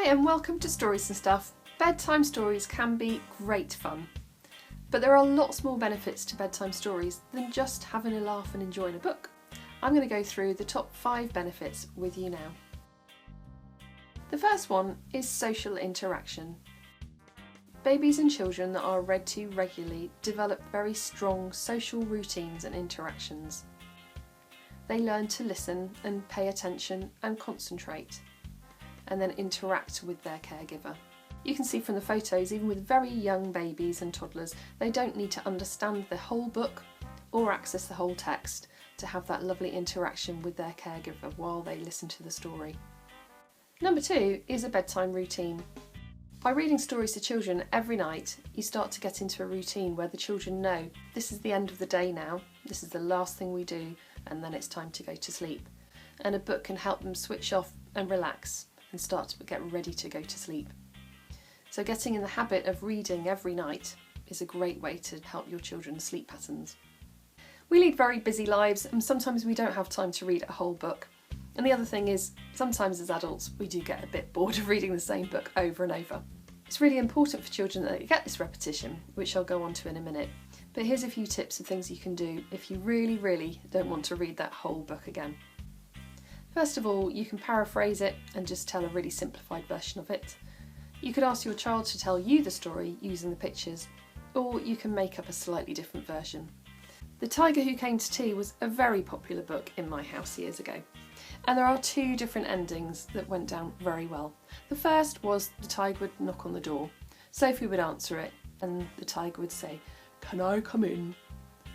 Hi and welcome to Stories and Stuff. Bedtime stories can be great fun, but there are lots more benefits to bedtime stories than just having a laugh and enjoying a book. I'm going to go through the top 5 benefits with you now. The first one is social interaction. Babies and children that are read to regularly develop very strong social routines and interactions. They learn to listen and pay attention and concentrate, and then interact with their caregiver. You can see from the photos, even with very young babies and toddlers, they don't need to understand the whole book or access the whole text to have that lovely interaction with their caregiver while they listen to the story. Number 2 is a bedtime routine. By reading stories to children every night, you start to get into a routine where the children know this is the end of the day now, this is the last thing we do, and then it's time to go to sleep. And a book can help them switch off and relax and start to get ready to go to sleep. So getting in the habit of reading every night is a great way to help your children's sleep patterns. We lead very busy lives and sometimes we don't have time to read a whole book. And the other thing is, sometimes as adults we do get a bit bored of reading the same book over and over. It's really important for children that they get this repetition, which I'll go on to in a minute. But here's a few tips of things you can do if you really don't want to read that whole book again. First of all, you can paraphrase it and just tell a really simplified version of it. You could ask your child to tell you the story using the pictures, or you can make up a slightly different version. The Tiger Who Came to Tea was a very popular book in my house years ago, and there are 2 different endings that went down very well. The first was the tiger would knock on the door, Sophie would answer it, and the tiger would say, "Can I come in?"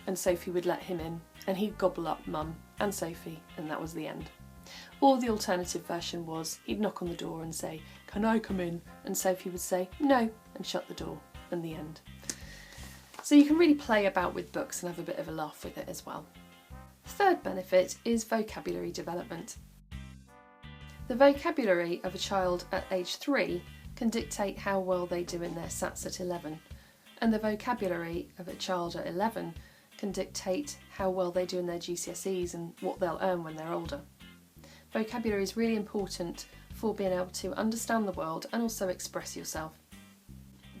And Sophie would let him in, and he'd gobble up Mum and Sophie, and that was the end. Or the alternative version was he'd knock on the door and say, "Can I come in?" and Sophie would say, "No," and shut the door, and the end. So you can really play about with books and have a bit of a laugh with it as well. The third benefit is vocabulary development. The vocabulary of a child at age 3 can dictate how well they do in their SATs at 11, and the vocabulary of a child at 11 can dictate how well they do in their GCSEs and what they'll earn when they're older. Vocabulary is really important for being able to understand the world and also express yourself.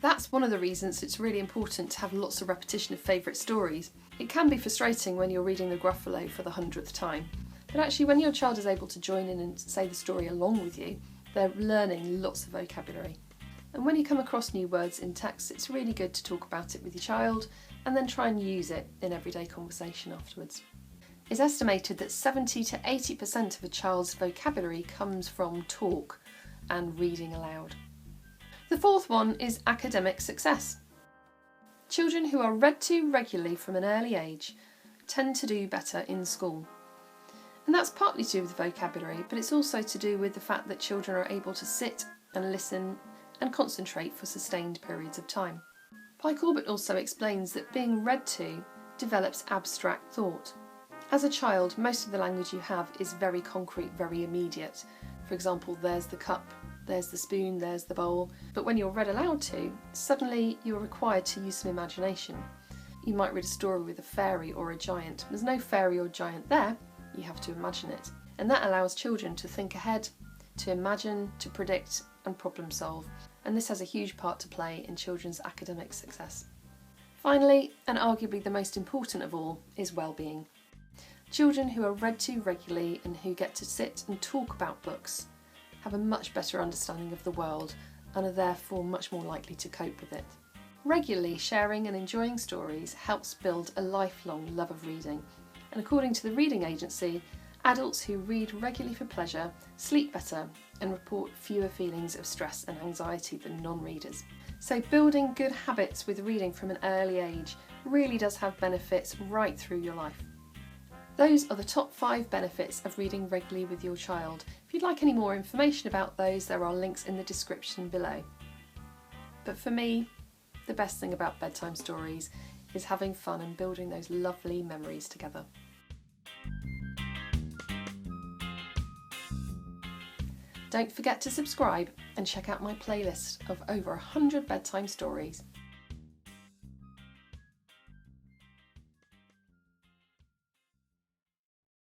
That's one of the reasons it's really important to have lots of repetition of favourite stories. It can be frustrating when you're reading the Gruffalo for the 100th time, but actually when your child is able to join in and say the story along with you, they're learning lots of vocabulary. And when you come across new words in text, it's really good to talk about it with your child and then try and use it in everyday conversation afterwards. It's estimated that 70 to 80% of a child's vocabulary comes from talk and reading aloud. The fourth one is academic success. Children who are read to regularly from an early age tend to do better in school. And that's partly to do with vocabulary, but it's also to do with the fact that children are able to sit and listen and concentrate for sustained periods of time. Pi Corbett also explains that being read to develops abstract thought. As a child, most of the language you have is very concrete, very immediate. For example, there's the cup, there's the spoon, there's the bowl. But when you're read aloud to, suddenly you're required to use some imagination. You might read a story with a fairy or a giant. There's no fairy or giant there, you have to imagine it. And that allows children to think ahead, to imagine, to predict and problem solve. And this has a huge part to play in children's academic success. Finally, and arguably the most important of all, is well-being. Children who are read to regularly and who get to sit and talk about books have a much better understanding of the world and are therefore much more likely to cope with it. Regularly sharing and enjoying stories helps build a lifelong love of reading, and according to the Reading Agency, adults who read regularly for pleasure sleep better and report fewer feelings of stress and anxiety than non-readers. So building good habits with reading from an early age really does have benefits right through your life. Those are the top 5 benefits of reading regularly with your child. If you'd like any more information about those, there are links in the description below. But for me, the best thing about bedtime stories is having fun and building those lovely memories together. Don't forget to subscribe and check out my playlist of over 100 bedtime stories.